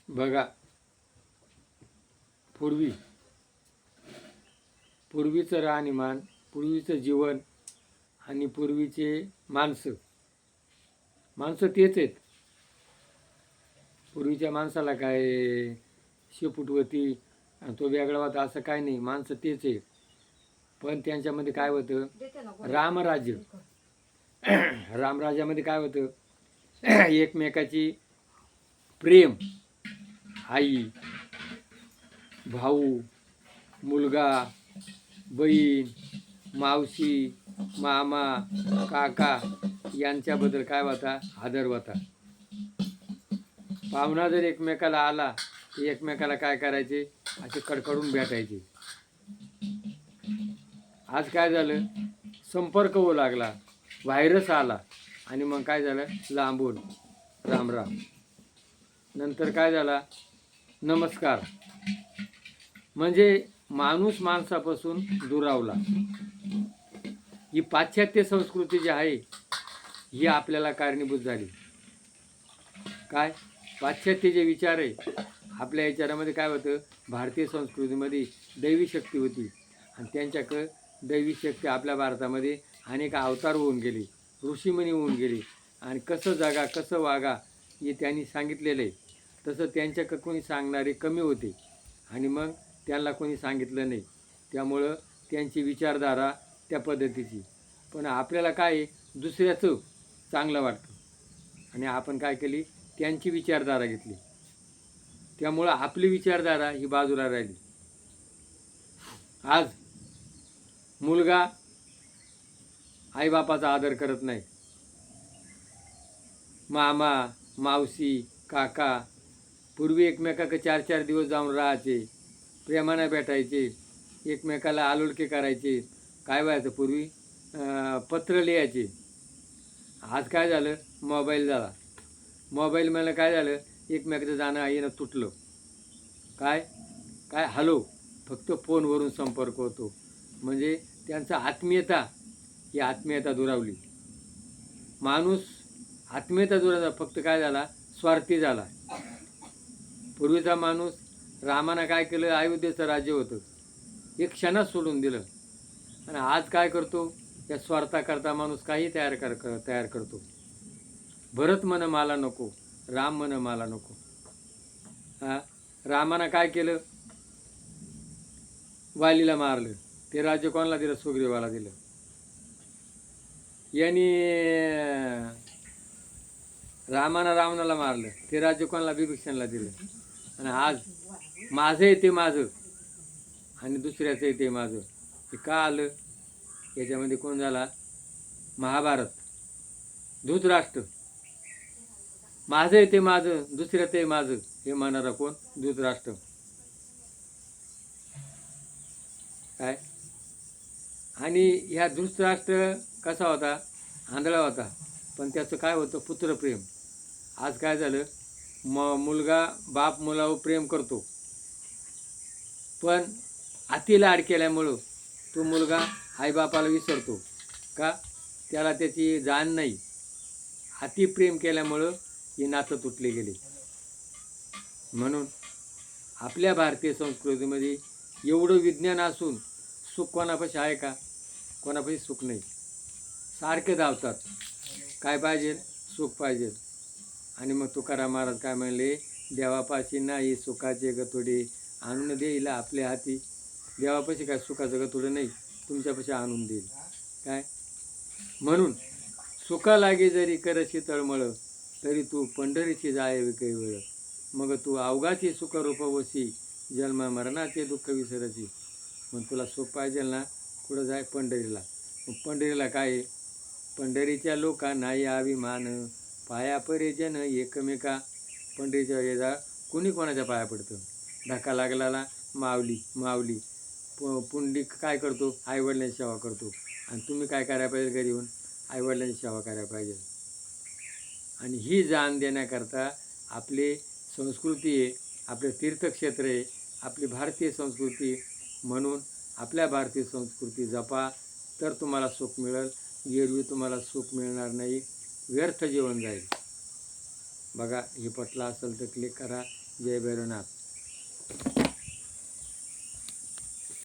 बघा, पूर्वीचं राहणीमान, पूर्वीचं जीवन आणि पूर्वीचे माणसं तेच आहेत. पूर्वीच्या माणसाला काय शेपूट होती आणि तो वेगळा होता असं काय नाही, माणसं तेच आहे. पण त्यांच्यामध्ये काय होतं, रामराज्य रामराज्यामध्ये काय होतं, एकमेकाची प्रेम, आई, भाऊ, मुलगा, बहीण, मावशी, मामा, काका यांच्याबद्दल काय होता, आदर होता. पाहुणा जर एकमेकाला आला तर एकमेकाला काय करायचे, असे कडकडून भेटायचे. आज काय झालं, संपर्क होऊ लागला, व्हायरस आला आणि मग काय झालं, लांबून राम राम, नंतर काय झाला, नमस्कार. म्हणजे माणूस माणसापासून दुरावला. ही पाश्चात्य संस्कृती जी आहे ही आपल्याला कारणीभूत झाली. काय, पाश्चात्य जे विचार आहे, आपल्या विचारामध्ये काय होतं, भारतीय संस्कृतीमध्ये दैवी शक्ती होती आणि त्यांच्याकडं दैवी शक्ती आपल्या भारतामध्ये अनेक अवतार होऊन गेले, ऋषीमुनी होऊन गेले आणि कसं जगा कसं वागा हे त्यांनी सांगितलेलं आहे. तसं त्यांच्याकडं कोणी सांगणारे कमी होते आणि मग त्यांना कोणी सांगितलं नाही, त्यामुळं त्यांची विचारधारा त्या पद्धतीची. पण आपल्याला काय दुसऱ्याचं चांगलं वाटतं आणि आपण काय केली, त्यांची विचारधारा घेतली, त्यामुळं आपली विचारधारा ही बाजूला राहिली. आज मुलगा आईबापाचा आदर करत नाही, मामा, मावशी, काका पूर्वी एकमेकाकडे 4-4 दिवस जाऊन राहायचे, प्रेमाने भेटायचे, एकमेकाला आलुलके करायचे. काय व्हायचं पूर्वी, पत्र लिहायचे. आज काय झालं, मोबाईल झाला. मोबाईलमध्ये काय झालं, एकमेकाचं जाणं येणं तुटलं. काय काय हॅलो, फक्त फोनवरून संपर्क होतो. म्हणजे त्यांचा आत्मीयता, ही आत्मीयता दुरावली. माणूस आत्मीयता दुरावला, फक्त काय झाला, स्वार्थी झाला. पूर्वीचा माणूस, रामानं काय केलं, अयोध्येचं राज्य होतं, एक क्षणात सोडून दिलं. आणि आज काय करतो, या स्वार्थाकरता माणूस काही तयार करतो. भरत म्हण मला नको, राम म्हण मला नको. रामानं काय केलं, वालीला मारलं, ते राज्य कोणाला दिलं, सुग्रीवाला दिलं. यांनी रामानं रावणाला मारलं, ते राज्य कोणाला, विभीषणला दिलं. आणि आज माझं आहे ते माझं आणि दुसऱ्याचं आहे ते माझं, हे का आलं, याच्यामध्ये कोण झाला, महाभारत. धृतराष्ट्र, माझं आहे ते माझं, दुसऱ्याचं आहे माझं, हे म्हणणारा कोण, धृतराष्ट्र. काय, आणि ह्या धृतराष्ट्र कसा होता, आंधळा होता, पण त्याचं काय होतं, पुत्रप्रेम. आज काय झालं, मुलगा बाप मुलावर प्रेम करतो, पण अति लाड केल्यामुळं तो मुलगा आईबापाला विसरतो. का, त्याला त्याची जाण नाही. अति प्रेम केल्यामुळं हे नातं तुटले गेले. म्हणून आपल्या भारतीय संस्कृतीमध्ये एवढं विज्ञान असून सुख कोणापाशी आहे का, कोणापाशी सुख नाही. सारखे धावतात, काय पाहिजे, सुख पाहिजे. आणि मग तुकाराम महाराज काय म्हणले, देवापाशी नाही सुखाचे गतोडे, आणून देईल आपल्या हाती. देवापाशी काय सुखाचं गतोडं नाही, तुमच्यापाशी आणून देईल. काय, म्हणून सुखा लागे जरी करशी तळमळ, तरी तू पंढरीची जाय काही वेळ. मग तू अवघाची सुखरूप वशी, जन्म मरणाचे दुःख विसरची. मग तुला सुख पाहिजे ना, कुठं जाय, पंढरीला. मग पंढरीला काय, पंढरीच्या लोकांना अभिमान, पाया परिजन एकमेका. पंढरीच्या वेळेला कोणी कोणाच्या पाया पडतं, धक्का लागला माऊली माऊली. पुंडलिक काय करतो, आईवडिलांची सेवा करतो. आणि तुम्ही काय करायला पाहिजे, घरी येऊन आईवडिलांची सेवा करायला पाहिजे. आणि ही जाण देण्याकरता आपली संस्कृती आहे, आपले तीर्थक्षेत्र आहे, आपली भारतीय संस्कृती. म्हणून आपल्या भारतीय संस्कृती जपा, तर तुम्हाला सुख मिळेल. एरवी तुम्हाला सुख मिळणार नाही, व्यर्थ जीवन जाईल. बघा, हे पटलं असेल तर क्लिक करा, जय भैरवनाथ.